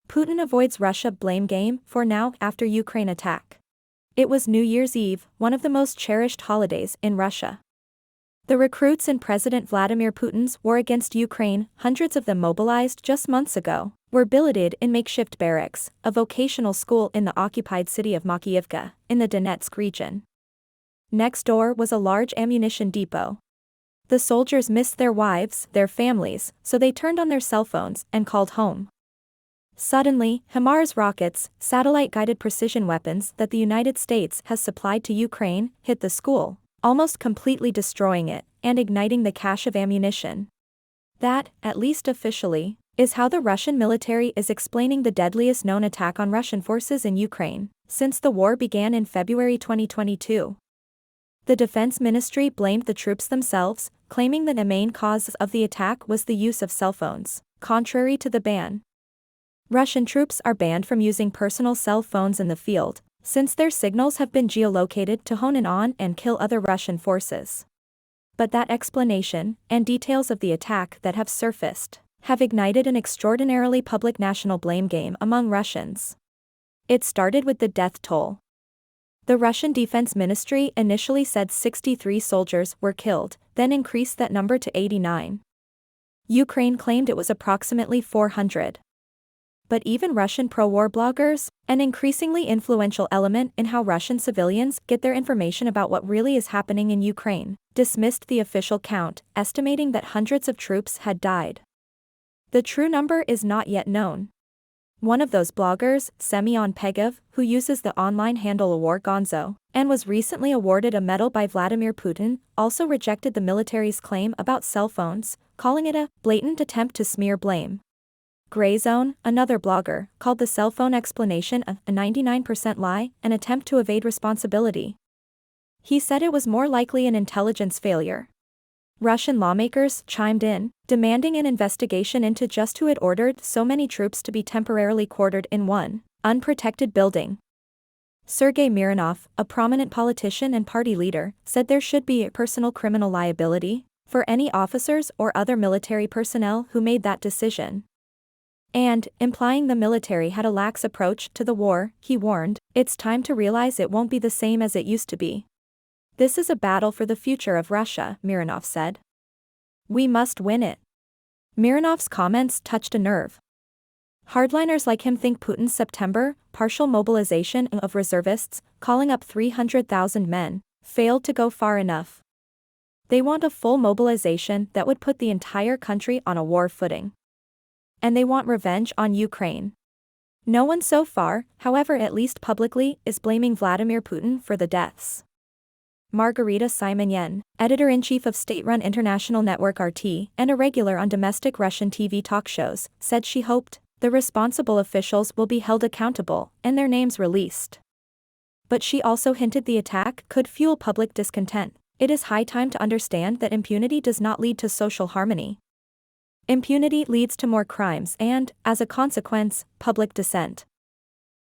Putin avoids Russia blame game for now after Ukraine attack. It was New Year's Eve, one of the most cherished holidays in Russia. The recruits in President Vladimir Putin's war against Ukraine, hundreds of them mobilized just months ago, were billeted in makeshift barracks, a vocational school in the occupied city of Makiivka, in the Donetsk region. Next door was a large ammunition depot. The soldiers missed their wives, their families, so they turned on their cell phones and called home. Suddenly, HIMARS rockets, satellite-guided precision weapons that the United States has supplied to Ukraine, hit the school, almost completely destroying it, and igniting the cache of ammunition. That, at least officially, is how the Russian military is explaining the deadliest known attack on Russian forces in Ukraine, since the war began in February 2022. The Defense Ministry blamed the troops themselves, claiming that the main cause of the attack was the use of cell phones, contrary to the ban. Russian troops are banned from using personal cell phones in the field, since their signals have been geolocated to hone in on and kill other Russian forces. But that explanation, and details of the attack that have surfaced, have ignited an extraordinarily public national blame game among Russians. It started with the death toll. The Russian Defense Ministry initially said 63 soldiers were killed, then increased that number to 89. Ukraine claimed it was approximately 400. But even Russian pro-war bloggers, an increasingly influential element in how Russian civilians get their information about what really is happening in Ukraine, dismissed the official count, estimating that hundreds of troops had died. The true number is not yet known. One of those bloggers, Semyon Pegov, who uses the online handle War Gonzo, and was recently awarded a medal by Vladimir Putin, also rejected the military's claim about cell phones, calling it a blatant attempt to smear blame. Grayzone, another blogger, called the cell phone explanation a 99% lie, an attempt to evade responsibility. He said it was more likely an intelligence failure. Russian lawmakers chimed in, demanding an investigation into just who had ordered so many troops to be temporarily quartered in one unprotected building. Sergei Mironov, a prominent politician and party leader, said there should be a personal criminal liability for any officers or other military personnel who made that decision. And, implying the military had a lax approach to the war, he warned, "It's time to realize it won't be the same as it used to be. This is a battle for the future of Russia," Mironov said. "We must win it." Mironov's comments touched a nerve. Hardliners like him think Putin's September partial mobilization of reservists, calling up 300,000 men, failed to go far enough. They want a full mobilization that would put the entire country on a war footing. And they want revenge on Ukraine. No one so far, however, at least publicly, is blaming Vladimir Putin for the deaths. Margarita Simonyan, editor-in-chief of state-run international network RT and a regular on domestic Russian TV talk shows, said she hoped the responsible officials will be held accountable and their names released. But she also hinted the attack could fuel public discontent. It is high time to understand that impunity does not lead to social harmony. Impunity leads to more crimes and, as a consequence, public dissent.